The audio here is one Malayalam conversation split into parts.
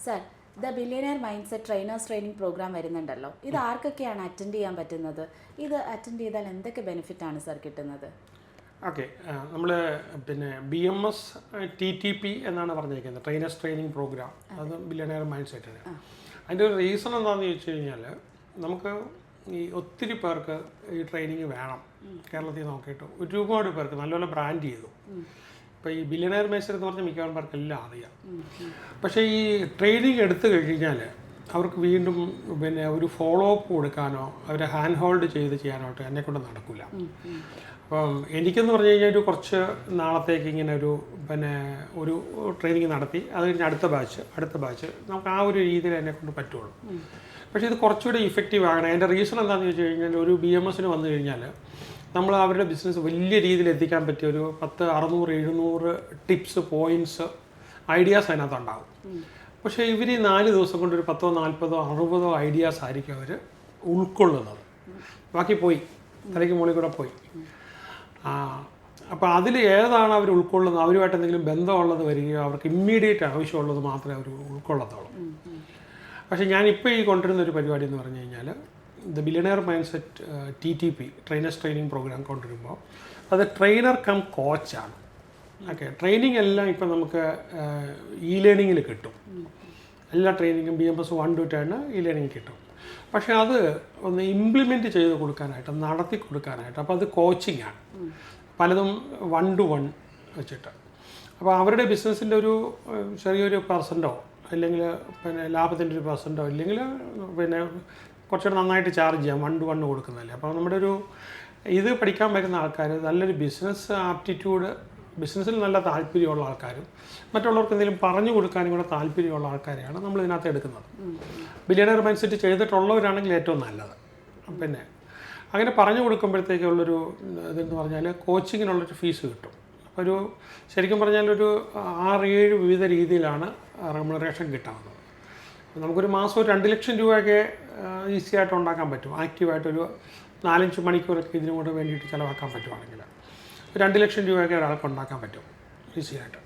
Sir the billionaire mindset trainers training program വരുന്നുണ്ടല്ലോ. ഇത് ആർക്കൊക്കെയാണ് അറ്റൻഡ് ചെയ്യാൻ പറ്റുന്നത്? ഇത് അറ്റൻഡ് ചെയ്താൽ എന്തൊക്കെ ബെനിഫിറ്റ് ആണ് സർ കിട്ടുന്നത്? ഓക്കെ, നമ്മൾ പിന്നെ BMS TTP എന്നാണ് പറഞ്ഞിരിക്കുന്നത്, ട്രെയിനേഴ്സ് ട്രെയിനിങ് പ്രോഗ്രാം. അത് ബില്യണിയർ മൈൻഡ് സെറ്റാണ്. അതിൻ്റെ ഒരു റീസൺ എന്താണെന്ന് ചോദിച്ചു കഴിഞ്ഞാൽ, നമുക്ക് ഈ ഒത്തിരി പേർക്ക് ഈ ട്രെയിനിങ് വേണം. കേരളത്തിൽ നോക്കിയിട്ട് ഒരുപാട് പേർക്ക് നല്ലപോലെ ബ്രാൻഡ് ചെയ്തു. ഇപ്പോൾ ഈ ബില്യണിയർ മൈൻഡ് എന്ന് പറഞ്ഞാൽ മിക്കവാറും പേർക്കെല്ലാം അറിയാം. പക്ഷേ ഈ ട്രെയിനിങ് എടുത്തു കഴിഞ്ഞാൽ അവർക്ക് വീണ്ടും പിന്നെ ഒരു ഫോളോ അപ്പ് കൊടുക്കാനോ അവരെ ഹാൻഡ് ഹോൾഡ് ചെയ്ത് ചെയ്യാനോട്ട് എന്നെക്കൊണ്ട് നടക്കില്ല. അപ്പം എനിക്കെന്ന് പറഞ്ഞു കഴിഞ്ഞാൽ ഒരു കുറച്ച് നാളത്തേക്ക് ഇങ്ങനെ പിന്നെ ഒരു ട്രെയിനിങ് നടത്തി അത് കഴിഞ്ഞ് അടുത്ത ബാച്ച് നമുക്ക് ആ ഒരു രീതിയിൽ എന്നെക്കൊണ്ട് പറ്റുള്ളൂ. പക്ഷേ ഇത് കുറച്ചുകൂടി ഇഫക്റ്റീവ് ആകണം. അതിൻ്റെ റീസൺ എന്താണെന്ന് ചോദിച്ചു കഴിഞ്ഞാൽ, ഒരു BMSന് വന്നു കഴിഞ്ഞാൽ നമ്മൾ അവരുടെ ബിസിനസ് വലിയ രീതിയിൽ എത്തിക്കാൻ പറ്റിയ ഒരു 10, 600, 700 ടിപ്സ്, പോയിൻറ്റ്സ്, ഐഡിയാസ് അതിനകത്തുണ്ടാകും. പക്ഷേ ഇവർ 4 ദിവസം കൊണ്ട് ഒരു 10, 40, 60 ഐഡിയാസ് ആയിരിക്കും അവർ ഉൾക്കൊള്ളുന്നത്. ബാക്കി പോയി, തലയ്ക്ക് മുകളിൽ കൂടെ പോയി. അപ്പോൾ അതിൽ ഏതാണ് അവർ ഉൾക്കൊള്ളുന്നത്, അവരുമായിട്ട് എന്തെങ്കിലും ബന്ധമുള്ളത് വരികയോ അവർക്ക് ഇമ്മീഡിയറ്റ് ആവശ്യമുള്ളത് മാത്രമേ അവർ ഉൾക്കൊള്ളത്തുള്ളൂ. പക്ഷേ ഞാനിപ്പോൾ ഈ കൊണ്ടുവരുന്ന ഒരു പരിപാടി എന്ന് പറഞ്ഞു കഴിഞ്ഞാൽ, the billionaire mindset TTP trainers training program കൊണ്ടുവരുമ്പോൾ അത് ട്രെയിനർ കം കോച്ചാണ്. ഓക്കെ, ട്രെയിനിങ് എല്ലാം ഇപ്പം നമുക്ക് ലേണിങ്ങിൽ കിട്ടും. എല്ലാ ട്രെയിനിങ്ങും BMS 1 to 10 ലേണിങ് കിട്ടും. പക്ഷേ അത് ഒന്ന് ഇംപ്ലിമെൻറ്റ് ചെയ്ത് കൊടുക്കാനായിട്ട്, നടത്തി കൊടുക്കാനായിട്ട്, അപ്പോൾ അത് കോച്ചിങ് ആണ്. പലതും 1 to 1 വെച്ചിട്ട്. അപ്പോൾ അവരുടെ ബിസിനസ്സിൻ്റെ ഒരു ചെറിയൊരു പെർസെൻറ്റോ അല്ലെങ്കിൽ പിന്നെ ലാഭത്തിൻ്റെ ഒരു പെർസെൻറ്റോ ഇല്ലെങ്കിൽ പിന്നെ കുറച്ചുകൂടെ നന്നായിട്ട് ചാർജ് ചെയ്യാം 1 to 1 കൊടുക്കുന്നതല്ലേ. അപ്പോൾ നമ്മുടെ ഇത് പഠിക്കാൻ വരുന്ന ആൾക്കാർ നല്ലൊരു ബിസിനസ് ആപ്റ്റിറ്റ്യൂഡ്, ബിസിനസ്സിൽ നല്ല താല്പര്യമുള്ള ആൾക്കാരും മറ്റുള്ളവർക്ക് എന്തെങ്കിലും പറഞ്ഞു കൊടുക്കാനും കൂടെ താല്പര്യമുള്ള ആൾക്കാരെയാണ് നമ്മൾ ഇതിനകത്ത് എടുക്കുന്നത്. ബില്യണിയർ മൈൻഡ് സെറ്റ് ചെയ്തിട്ടുള്ളവരാണെങ്കിൽ ഏറ്റവും നല്ലത്. പിന്നെ അങ്ങനെ പറഞ്ഞു കൊടുക്കുമ്പോഴത്തേക്കുള്ളൊരു ഇതെന്ന് പറഞ്ഞാൽ കോച്ചിങ്ങിനുള്ളൊരു ഫീസ് കിട്ടും. അപ്പോൾ ശരിക്കും പറഞ്ഞാൽ ഒരു 6-7 വിവിധ രീതിയിലാണ് റെമ്യൂണറേഷൻ കിട്ടാവുന്നത്. നമുക്കൊരു മാസം ഒരു 2 ലക്ഷം രൂപയൊക്കെ ഈസി ആയിട്ട് ഉണ്ടാക്കാൻ പറ്റും. ആക്റ്റീവായിട്ടൊരു 4-5 മണിക്കൂറൊക്കെ ഇതിനു കൂടെ വേണ്ടിയിട്ട് ചിലവാക്കാൻ പറ്റുവാണെങ്കിൽ 2 ലക്ഷം രൂപയൊക്കെ ഒരാൾക്ക് ഉണ്ടാക്കാൻ പറ്റും ഈസി ആയിട്ട്.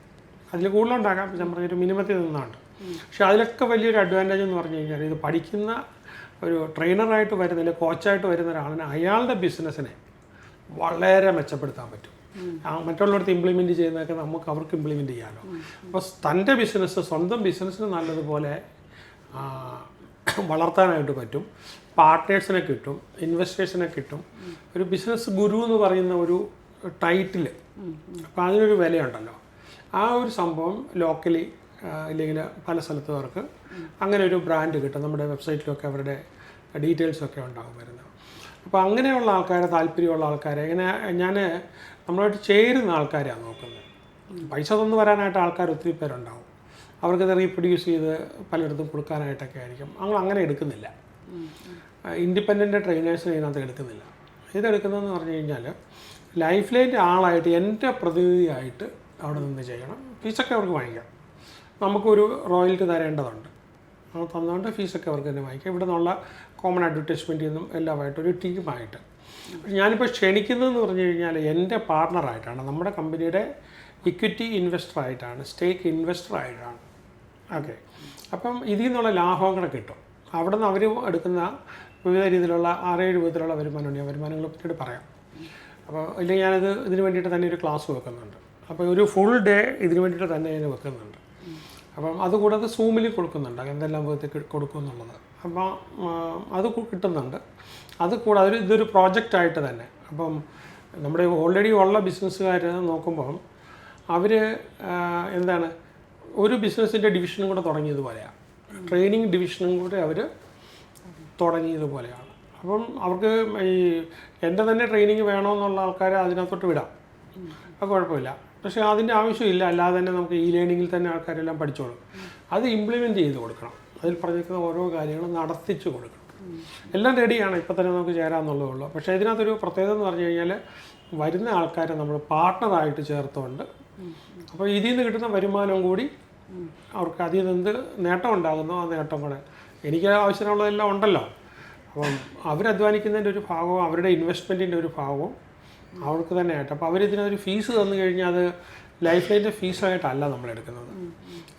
അതിൽ കൂടുതലുണ്ടാക്കാം, ഞാൻ പറഞ്ഞൊരു മിനിമത്തിൽ നിന്നാണ്. പക്ഷേ അതിലൊക്കെ വലിയൊരു അഡ്വാൻറ്റേജ് എന്ന് പറഞ്ഞു കഴിഞ്ഞാൽ, ഇത് പഠിക്കുന്ന ഒരു ട്രെയിനറായിട്ട് വരുന്ന അല്ലെങ്കിൽ കോച്ചായിട്ട് വരുന്ന ഒരാളിന് അയാളുടെ ബിസിനസ്സിനെ വളരെ മെച്ചപ്പെടുത്താൻ പറ്റും. മറ്റുള്ളവർക്ക് ഇംപ്ലിമെൻറ്റ് ചെയ്യുന്നതൊക്കെ നമുക്ക് അവർക്ക് ഇംപ്ലിമെൻറ്റ് ചെയ്യാമല്ലോ. അപ്പോൾ തൻ്റെ ബിസിനസ്, സ്വന്തം ബിസിനസ്സിന് നല്ലതുപോലെ വളർത്താനായിട്ട് പറ്റും. പാർട്ട്നേഴ്സിനെ കിട്ടും, ഇൻവെസ്റ്റേഴ്സിനെ കിട്ടും. ഒരു ബിസിനസ് ഗുരു എന്ന് പറയുന്ന ഒരു ടൈറ്റിൽ, അപ്പോൾ അതിനൊരു വിലയുണ്ടല്ലോ. ആ ഒരു സംഭവം ലോക്കലി ഇല്ലെങ്കിൽ പല സ്ഥലത്തുകാർക്ക് അങ്ങനെ ഒരു ബ്രാൻഡ് കിട്ടും. നമ്മുടെ വെബ്സൈറ്റിലൊക്കെ അവരുടെ ഡീറ്റെയിൽസൊക്കെ ഉണ്ടാകും വരുന്നത്. അപ്പോൾ അങ്ങനെയുള്ള ആൾക്കാരെ, താല്പര്യമുള്ള ആൾക്കാരെ ഇങ്ങനെ നമ്മളായിട്ട് ചേരുന്ന ആൾക്കാരെയാണ് നോക്കുന്നത്. പൈസ തന്നു വരാനായിട്ട് ആൾക്കാർ ഒത്തിരി പേരുണ്ടാവും. അവർക്കത് റീപ്രൊഡ്യൂസ് ചെയ്ത് പലയിടത്തും കൊടുക്കാനായിട്ടൊക്കെ ആയിരിക്കും. അങ്ങനെ എടുക്കുന്നില്ല. ഇൻഡിപെൻഡൻ്റ് ട്രെയിനേഴ്സിനെ ഇതിനകത്ത് എടുക്കുന്നില്ല. ഇതെടുക്കുന്നതെന്ന് പറഞ്ഞു കഴിഞ്ഞാൽ ലൈഫ് ലൈൻ്റെ ആളായിട്ട്, എൻ്റെ പ്രതിനിധിയായിട്ട് അവിടെ നിന്ന് ചെയ്യണം. ഫീസൊക്കെ അവർക്ക് വാങ്ങിക്കാം. നമുക്കൊരു റോയൽറ്റി തരേണ്ടതുണ്ട്. അത് തന്നുകൊണ്ട് ഫീസൊക്കെ അവർക്ക് തന്നെ വാങ്ങിക്കാം. ഇവിടെ നിന്നുള്ള കോമൺ അഡ്വർടൈസ്മെൻറ്റിൽ നിന്നും എല്ലാമായിട്ട് ഒരു ടീമായിട്ട്. പക്ഷേ ഞാനിപ്പോൾ ക്ഷണിക്കുന്നതെന്ന് പറഞ്ഞു കഴിഞ്ഞാൽ എൻ്റെ പാർട്ണറായിട്ടാണ്, നമ്മുടെ കമ്പനിയുടെ ഇക്വിറ്റി ഇൻവെസ്റ്ററായിട്ടാണ്, സ്റ്റേക്ക് ഇൻവെസ്റ്ററായിട്ടാണ്. ഓക്കെ, അപ്പം ഇതിൽ നിന്നുള്ള ലാഭം കൂടെ കിട്ടും. അവിടെ നിന്ന് അവർ എടുക്കുന്ന വിവിധ രീതിയിലുള്ള 6-7 വിധത്തിലുള്ള വരുമാനമുണ്ട്. ഞാൻ വരുമാനങ്ങളെ പറ്റിയിട്ട് പറയാം. അപ്പോൾ ഇല്ലെങ്കിൽ ഇതിന് വേണ്ടിയിട്ട് തന്നെ ഒരു ക്ലാസ് വെക്കുന്നുണ്ട്. അപ്പോൾ ഒരു ഫുൾ ഡേ ഇതിന് വേണ്ടിയിട്ട് തന്നെ ഞാൻ വെക്കുന്നുണ്ട്. അപ്പം അതുകൂടാതെ സൂമിൽ കൊടുക്കുന്നുണ്ട്, എന്തെല്ലാം വിധത്തിൽ കൊടുക്കും എന്നുള്ളത്. അപ്പം അത് കിട്ടുന്നുണ്ട്. അത് കൂടാതെ ഇതൊരു പ്രോജക്റ്റായിട്ട് തന്നെ. അപ്പം നമ്മുടെ ഓൾറെഡി ഉള്ള ബിസിനസ്സുകാർ നോക്കുമ്പം അവർ എന്താണ്, ഒരു ബിസിനസ്സിൻ്റെ ഡിവിഷനും കൂടെ തുടങ്ങിയതുപോലെയാണ്, ട്രെയിനിങ് ഡിവിഷനും കൂടെ അവർ തുടങ്ങിയതുപോലെയാണ്. അപ്പം അവർക്ക് ഈ എൻ്റെ തന്നെ ട്രെയിനിങ് വേണമെന്നുള്ള ആൾക്കാരെ അതിനകത്തോട്ട് വിടാം, അത് കുഴപ്പമില്ല. പക്ഷേ അതിൻ്റെ ആവശ്യമില്ല. അല്ലാതെ തന്നെ നമുക്ക് ലേണിങ്ങിൽ തന്നെ ആൾക്കാരെല്ലാം പഠിച്ചോളും. അത് ഇംപ്ലിമെൻറ്റ് ചെയ്ത് കൊടുക്കണം. അതിൽ പറഞ്ഞിരിക്കുന്ന ഓരോ കാര്യങ്ങളും നടത്തിച്ച് കൊടുക്കണം. എല്ലാം റെഡിയാണ്, ഇപ്പം തന്നെ നമുക്ക് ചേരാമെന്നുള്ളതേ ഉള്ളൂ. പക്ഷേ ഇതിനകത്തൊരു പ്രത്യേകത എന്ന് പറഞ്ഞു കഴിഞ്ഞാൽ, വരുന്ന ആൾക്കാരെ നമ്മൾ പാർട്ട്ണറായിട്ട് ചേർത്തുകൊണ്ട്, അപ്പോൾ ഇതിൽ നിന്ന് കിട്ടുന്ന വരുമാനം കൂടി അവർക്ക് അതിൽ നിന്ന് എന്ത് നേട്ടം ഉണ്ടാകുന്നോ ആ നേട്ടം കൂടെ എനിക്ക് ആവശ്യമുള്ളതെല്ലാം ഉണ്ടല്ലോ. അപ്പം അവരധ്വാനിക്കുന്നതിൻ്റെ ഒരു ഭാഗവും അവരുടെ ഇൻവെസ്റ്റ്മെൻറ്റിൻ്റെ ഒരു ഭാഗവും അവർക്ക് തന്നെ ആയിട്ട്. അപ്പോൾ അവരിതിനൊരു ഫീസ് തന്നു കഴിഞ്ഞാൽ അത് ലൈഫ് ലൈൻ്റെ ഫീസായിട്ടല്ല നമ്മളെടുക്കുന്നത്,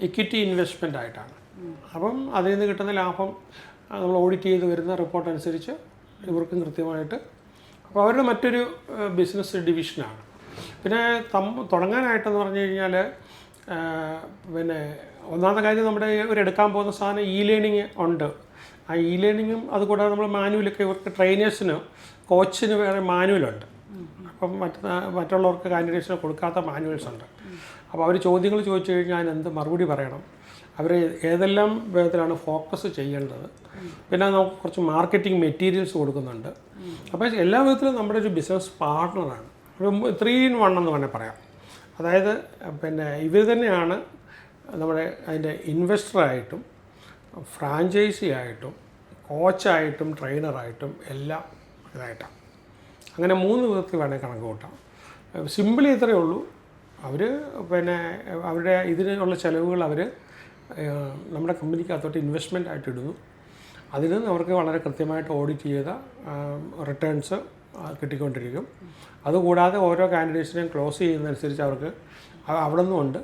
ഇക്വിറ്റി ഇൻവെസ്റ്റ്മെൻ്റ് ആയിട്ടാണ്. അപ്പം അതിൽ നിന്ന് കിട്ടുന്ന ലാഭം നമ്മൾ ഓഡിറ്റ് ചെയ്ത് വരുന്ന റിപ്പോർട്ട് അനുസരിച്ച് ഇവർക്കും കൃത്യമായിട്ട്, അപ്പോൾ അവരുടെ മറ്റൊരു ബിസിനസ് ഡിവിഷനാണ്. പിന്നെ തുടങ്ങാനായിട്ടെന്ന് പറഞ്ഞു കഴിഞ്ഞാൽ പിന്നെ ഒന്നാമത്തെ കാര്യം നമ്മുടെ ഒരു എടുക്കാൻ പോകുന്ന സാധനം ഇ ലേണിംഗ് ഉണ്ട്. ആ ഇ ലേണിങ്ങും അതുകൂടാതെ നമ്മൾ മാനുവലൊക്കെ ഇവർക്ക് ട്രെയിനേഴ്സിന് കോച്ചിന് വേറെ മാനുവലുണ്ട്. അപ്പം മറ്റുള്ളവർക്ക് കാൻഡിഡേറ്റ്സിന് കൊടുക്കാത്ത മാനുവൽസ് ഉണ്ട്. അപ്പോൾ അവർ ചോദ്യങ്ങൾ ചോദിച്ചു കഴിഞ്ഞാൽ ഞാൻ എന്ത് മറുപടി പറയണം, അവർ ഏതെല്ലാം വിധത്തിലാണ് ഫോക്കസ് ചെയ്യേണ്ടത്, പിന്നെ നമുക്ക് കുറച്ച് മാർക്കറ്റിംഗ് മെറ്റീരിയൽസ് കൊടുക്കുന്നുണ്ട്. അപ്പോൾ എല്ലാ വിധത്തിലും നമ്മുടെ ഒരു ബിസിനസ് പാർട്ട്ണറാണ്. ഒരു 3 in 1 എന്ന് വേണേൽ പറയാം. അതായത് പിന്നെ ഇവർ തന്നെയാണ് നമ്മുടെ അതിൻ്റെ ഇൻവെസ്റ്ററായിട്ടും ഫ്രാഞ്ചൈസി ആയിട്ടും കോച്ചായിട്ടും ട്രെയിനറായിട്ടും എല്ലാം ഇതായിട്ടാണ്. അങ്ങനെ 3 വിധത്തിൽ വേണേൽ കണക്ക് കൂട്ടാം. സിമ്പിളി ഇത്രയേ ഉള്ളൂ. അവർ പിന്നെ അവരുടെ ഇതിനുള്ള ചിലവുകൾ അവർ നമ്മുടെ കമ്പനിക്കകത്തോട്ട് ഇൻവെസ്റ്റ്മെൻ്റ് ആയിട്ട് ഇടുന്നു. അതിന് അവർക്ക് വളരെ കൃത്യമായിട്ട് ഓഡിറ്റ് ചെയ്ത റിട്ടേൺസ് കിട്ടിക്കൊണ്ടിരിക്കും. അതുകൂടാതെ ഓരോ കാൻഡിഡേറ്റ്സിനെയും ക്ലോസ് ചെയ്യുന്നതനുസരിച്ച് അവർക്ക് അവിടെ നിന്നുമുണ്ട്,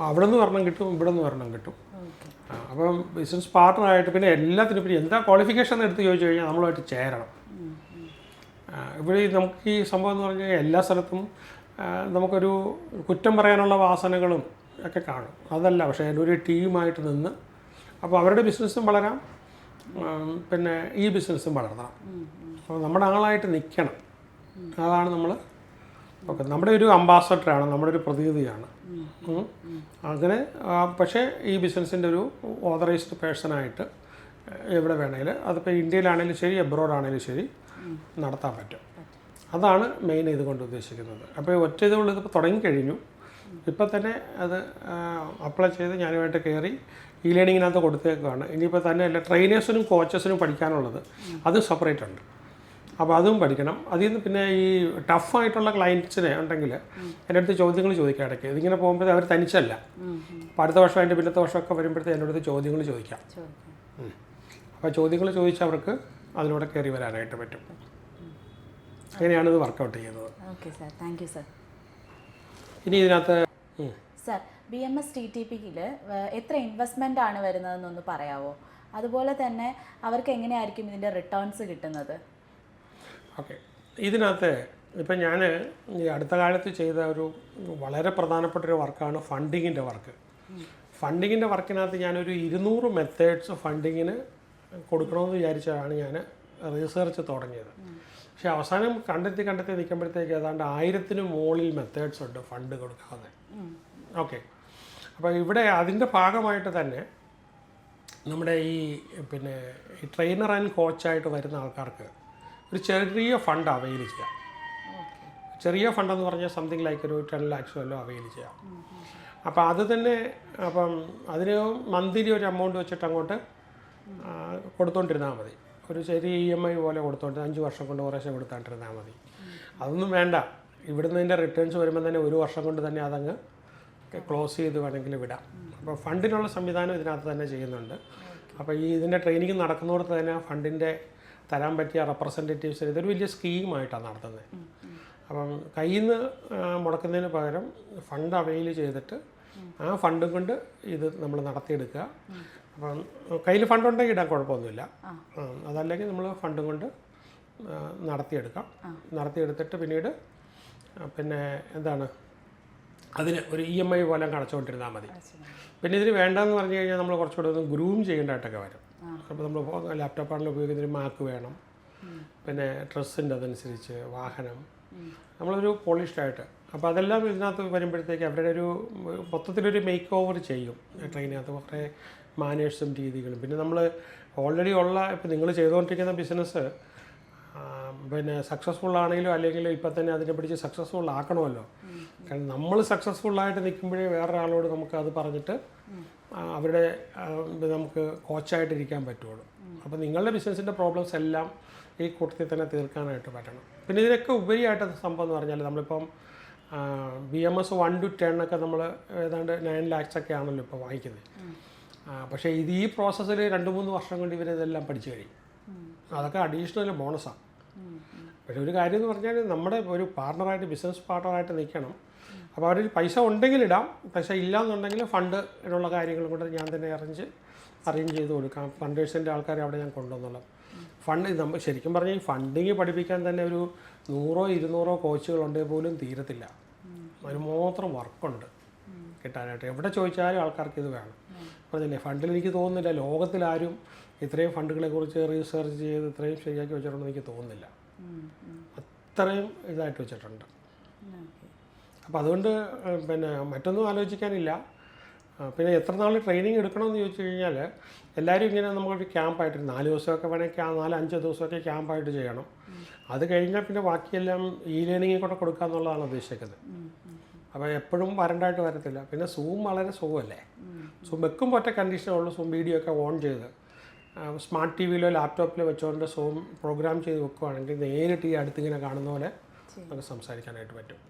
അവിടെ നിന്ന് ഒരെണ്ണം കിട്ടും, ഇവിടെ നിന്ന് ഒരെണ്ണം കിട്ടും. അപ്പം ബിസിനസ് പാർട്ട്ണറായിട്ട് പിന്നെ എല്ലാത്തിനും പിന്നെ എന്താ ക്വാളിഫിക്കേഷൻ എന്ന് എടുത്ത് ചോദിച്ചു കഴിഞ്ഞാൽ നമ്മളുമായിട്ട് ചേരണം. ഇവിടെ നമുക്ക് ഈ സംഭവം എന്ന് പറഞ്ഞാൽ എല്ലാ സ്ഥലത്തും നമുക്കൊരു കുറ്റം പറയാനുള്ള വാസനകളും ഒക്കെ കാണും. അതല്ല, പക്ഷേ ഒരു ടീമായിട്ട് നിന്ന് അപ്പോൾ അവരുടെ ബിസിനസ്സും വളരാം, പിന്നെ ഈ ബിസിനസ്സും വളർത്തണം. അപ്പോൾ നമ്മുടെ ആളായിട്ട് നിൽക്കണം. അതാണ് നമ്മൾ ഓക്കെ. നമ്മുടെ ഒരു അംബാസഡറാണ്, നമ്മുടെ ഒരു പ്രതിനിധിയാണ്. അങ്ങനെ പക്ഷേ ഈ ബിസിനസ്സിൻ്റെ ഒരു ഓതറൈസ്ഡ് പേഴ്സണായിട്ട് എവിടെ വേണമെങ്കിൽ, അതിപ്പോൾ ഇന്ത്യയിലാണെങ്കിലും ശരി എബ്രോഡ് ആണെങ്കിലും ശരി നടത്താൻ പറ്റും. അതാണ് മെയിൻ ഇതുകൊണ്ട് ഉദ്ദേശിക്കുന്നത്. അപ്പോൾ ഒറ്റ ഇതുകൊണ്ട് ഇതിപ്പോൾ തുടങ്ങിക്കഴിഞ്ഞു. ഇപ്പം തന്നെ അത് അപ്ലൈ ചെയ്ത് ഞാനുമായിട്ട് കയറി ഇ ലേണിങ്ങിനകത്ത് കൊടുത്തേക്കാണ്. ഇനിയിപ്പോൾ തന്നെ അല്ല, ട്രെയിനേഴ്സിനും കോച്ചസിനും പഠിക്കാനുള്ളത് അത് സെപ്പറേറ്റ് ഉണ്ട്. അപ്പോൾ അതും പഠിക്കണം. അതിൽ നിന്ന് പിന്നെ ഈ ടഫായിട്ടുള്ള ക്ലയൻറ്റ്സിനെ ഉണ്ടെങ്കിൽ എൻ്റെ അടുത്ത് ചോദ്യങ്ങൾ ചോദിക്കാം ഇടയ്ക്ക്. ഇതിങ്ങനെ പോകുമ്പോഴേ അവർ തനിച്ചല്ല. അപ്പോൾ അടുത്ത വർഷം അതിൻ്റെ പിന്നത്തെ വർഷമൊക്കെ വരുമ്പോഴത്തേ എൻ്റെ അടുത്ത് ചോദ്യങ്ങൾ ചോദിക്കാം. അപ്പോൾ ചോദ്യങ്ങൾ ചോദിച്ചാൽ അവർക്ക് അതിലൂടെ കയറി വരാനായിട്ട് പറ്റും. അങ്ങനെയാണ് ഇത് വർക്കൗട്ട് ചെയ്യുന്നത്. Okay sir, thank you sir. ഇനി ഇതിനകത്ത് സാർ, BMS TTPയിൽ എത്ര ഇൻവെസ്റ്റ്മെൻ്റ് ആണ് വരുന്നതെന്നൊന്ന് പറയാമോ? അതുപോലെ തന്നെ അവർക്ക് എങ്ങനെയായിരിക്കും ഇതിൻ്റെ റിട്ടേൺസ് കിട്ടുന്നത്? ഓക്കെ, ഇതിനകത്ത് ഇപ്പം ഞാൻ ഈ അടുത്ത കാലത്ത് ചെയ്ത ഒരു വളരെ പ്രധാനപ്പെട്ടൊരു വർക്കാണ് ഫണ്ടിങ്ങിൻ്റെ വർക്ക്. ഫണ്ടിങ്ങിൻ്റെ വർക്കിനകത്ത് ഞാനൊരു 200 മെത്തേഡ്സ് ഫണ്ടിങ്ങിന് കൊടുക്കണമെന്ന് വിചാരിച്ചാണ് ഞാൻ റിസർച്ച് തുടങ്ങിയത്. പക്ഷേ അവസാനം കണ്ടെത്തി നിൽക്കുമ്പോഴത്തേക്ക് ഏതാണ്ട് 1000-ന് മുകളിൽ മെത്തേഡ്സ് ഉണ്ട് ഫണ്ട് കൊടുക്കാതെ. ഓക്കെ, അപ്പോൾ ഇവിടെ അതിൻ്റെ ഭാഗമായിട്ട് തന്നെ നമ്മുടെ ഈ പിന്നെ ഈ ട്രെയിനർ ആൻഡ് കോച്ചായിട്ട് വരുന്ന ആൾക്കാർക്ക് ഒരു ചെറിയ ഫണ്ട് അവൈൽ ചെയ്യാം. ചെറിയ ഫണ്ടെന്ന് പറഞ്ഞാൽ സംതിങ് ലൈക്ക് ഒരു 10 lakhs വല്ലതും അവൈൽ ചെയ്യാം. അപ്പോൾ അത് തന്നെ അപ്പം അതിന് മന്ത്ലി ഒരു എമൗണ്ട് വെച്ചിട്ട് അങ്ങോട്ട് കൊടുത്തോണ്ടിരുന്നാൽ മതി. ഒരു ചെറിയ EMI പോലെ കൊടുത്തോണ്ട് 5 വർഷം കൊണ്ട് കുറേശ്ശെ കൊടുത്തോണ്ടിരുന്നാൽ മതി. അതൊന്നും വേണ്ട. ഇവിടുന്ന് ഇതിൻ്റെ റിട്ടേൺസ് വരുമ്പോൾ തന്നെ 1 വർഷം കൊണ്ട് തന്നെ അതങ്ങ് ക്ലോസ് ചെയ്ത് വേണമെങ്കിൽ വിടാം. അപ്പോൾ ഫണ്ടിനുള്ള സംവിധാനം ഇതിനകത്ത് തന്നെ ചെയ്യുന്നുണ്ട്. അപ്പോൾ ഈ ഇതിൻ്റെ ട്രെയിനിങ് നടക്കുന്നിടത്ത് തന്നെ ഫണ്ടിൻ്റെ തരാൻ പറ്റിയ റെപ്രസെൻറ്റേറ്റീവ്സിന് ഇതൊരു വലിയ സ്കീമായിട്ടാണ് നടത്തുന്നത്. അപ്പം കയ്യിൽ നിന്ന് മുടക്കുന്നതിന് പകരം ഫണ്ട് അവൈൽ ചെയ്തിട്ട് ആ ഫണ്ടും കൊണ്ട് ഇത് നമ്മൾ നടത്തിയെടുക്കുക. അപ്പം കയ്യിൽ ഫണ്ടുണ്ടെങ്കിൽ ഇടാൻ കുഴപ്പമൊന്നുമില്ല. അതല്ലെങ്കിൽ നമ്മൾ ഫണ്ടും കൊണ്ട് നടത്തിയെടുക്കാം. നടത്തിയെടുത്തിട്ട് പിന്നീട് പിന്നെ എന്താണ് അതിന് ഒരു EMI പോലെ അടച്ചുകൊണ്ടിരുന്നാൽ മതി. പിന്നെ ഇതിന് വേണ്ടെന്ന് പറഞ്ഞു കഴിഞ്ഞാൽ നമ്മൾ കുറച്ചുകൂടെ ഒന്ന് ഗ്രൂം ചെയ്യേണ്ടതായിട്ടൊക്കെ വരും. അപ്പോൾ നമ്മൾ ലാപ്ടോപ്പാണെങ്കിൽ ഉപയോഗിക്കുന്നതിന് മാക്ക് വേണം, പിന്നെ ഡ്രസ്സിൻ്റെ അതനുസരിച്ച് വാഹനം, നമ്മളൊരു പോളിഷ്ഡായിട്ട്. അപ്പോൾ അതെല്ലാം ഇതിനകത്ത് വരുമ്പോഴത്തേക്ക് അവരുടെ ഒരു മൊത്തത്തിലൊരു മേക്ക് ഓവർ ചെയ്യും ട്രെയിനകത്ത്. കുറേ മാനേഴ്സും രീതികളും. പിന്നെ നമ്മൾ ഓൾറെഡി ഉള്ള ഇപ്പോൾ നിങ്ങൾ ചെയ്തുകൊണ്ടിരിക്കുന്ന ബിസിനസ് പിന്നെ സക്സസ്ഫുൾ ആണെങ്കിലും അല്ലെങ്കിൽ ഇപ്പം തന്നെ അതിനെ പിടിച്ച് സക്സസ്ഫുൾ ആക്കണമല്ലോ. കാരണം നമ്മൾ സക്സസ്ഫുള്ളായിട്ട് നിൽക്കുമ്പോഴേ വേറൊരാളോട് നമുക്ക് അത് പറഞ്ഞിട്ട് അവരുടെ നമുക്ക് കോച്ചായിട്ടിരിക്കാൻ പറ്റുള്ളൂ. അപ്പോൾ നിങ്ങളുടെ ബിസിനസ്സിൻ്റെ പ്രോബ്ലംസ് എല്ലാം ഈ കൂട്ടത്തിൽ തന്നെ തീർക്കാനായിട്ട് പറ്റണം. പിന്നെ ഇതിനൊക്കെ ഉപരിയായിട്ട് സംഭവം എന്ന് പറഞ്ഞാൽ നമ്മളിപ്പം BMS 1 to 10 ഒക്കെ നമ്മൾ ഏതാണ്ട് 9 lakhs ഒക്കെ ആണല്ലോ ഇപ്പോൾ വാങ്ങിക്കുന്നത്. പക്ഷേ ഇത് ഈ പ്രോസസ്സിൽ 2-3 വർഷം കൊണ്ട് ഇവരിതെല്ലാം പഠിച്ചു കഴിയും. അതൊക്കെ അഡീഷണൽ ബോണസാണ്. പക്ഷേ ഒരു കാര്യം എന്ന് പറഞ്ഞാൽ നമ്മുടെ ഒരു പാർട്ണറായിട്ട് ബിസിനസ് പാർട്ണറായിട്ട് നിൽക്കണം. അപ്പോൾ അവർ പൈസ ഉണ്ടെങ്കിൽ ഇടാം, പൈസ ഇല്ലയെന്നുണ്ടെങ്കിൽ ഫണ്ട് എന്നുള്ള കാര്യങ്ങളും കൂടെ ഞാൻ തന്നെ അറേഞ്ച് ചെയ്ത് കൊടുക്കാം. ഫണ്ടേഴ്സിൻ്റെ ആൾക്കാരെ അവിടെ ഞാൻ കൊണ്ടുവന്നുള്ളത്. ഫണ്ട് നമ്മൾ ശരിക്കും പറഞ്ഞാൽ ഈ ഫണ്ടിങ് പഠിപ്പിക്കാൻ തന്നെ ഒരു 100-200 കോച്ചുകളുണ്ടെങ്കിൽ പോലും തീരത്തില്ല. അതിന് മാത്രം വർക്കുണ്ട് കിട്ടാനായിട്ട്. എവിടെ ചോദിച്ചാലും ആൾക്കാർക്ക് ഇത് വേണം. പറഞ്ഞില്ലേ, ഫണ്ടിൽ എനിക്ക് തോന്നുന്നില്ല ലോകത്തിലാരും ഇത്രയും ഫണ്ടുകളെക്കുറിച്ച് റീസെർച്ച് ചെയ്ത് ഇത്രയും ശരിയാക്കി വെച്ചിട്ടുണ്ടെന്ന് എനിക്ക് തോന്നുന്നില്ല. അത്രയും ഇതായിട്ട് വെച്ചിട്ടുണ്ട്. അപ്പോൾ അതുകൊണ്ട് പിന്നെ മറ്റൊന്നും ആലോചിക്കാനില്ല. പിന്നെ എത്ര നാൾ ട്രെയിനിങ് എടുക്കണമെന്ന് ചോദിച്ചു കഴിഞ്ഞാൽ എല്ലാവരും ഇങ്ങനെ നമ്മളൊരു ക്യാമ്പായിട്ട് 4 ദിവസമൊക്കെ വേണമെങ്കിൽ 4-5 ദിവസമൊക്കെ ക്യാമ്പായിട്ട് ചെയ്യണം. അത് കഴിഞ്ഞാൽ പിന്നെ ബാക്കിയെല്ലാം ലേണിങ്ങിൽ കൂടെ കൊടുക്കുക എന്നുള്ളതാണ് ഉദ്ദേശിക്കുന്നത്. അപ്പോൾ എപ്പോഴും വരണ്ടായിട്ട് വരത്തില്ല. പിന്നെ സൂം വളരെ സുഖമല്ലേ, സൂം വെക്കുമ്പോൾ ഒറ്റ കണ്ടീഷനേ ഉള്ളൂ, സൂം വീഡിയോ ഒക്കെ ഓൺ ചെയ്ത് സ്മാർട്ട് ടി വിയിലോ ലാപ്ടോപ്പിലോ വെച്ചുകൊണ്ട് സൂം പ്രോഗ്രാം ചെയ്ത് വെക്കുകയാണെങ്കിൽ നേരിട്ട് ഈ അടുത്തിങ്ങനെ കാണുന്ന പോലെ നമുക്ക് സംസാരിക്കാനായിട്ട് പറ്റും.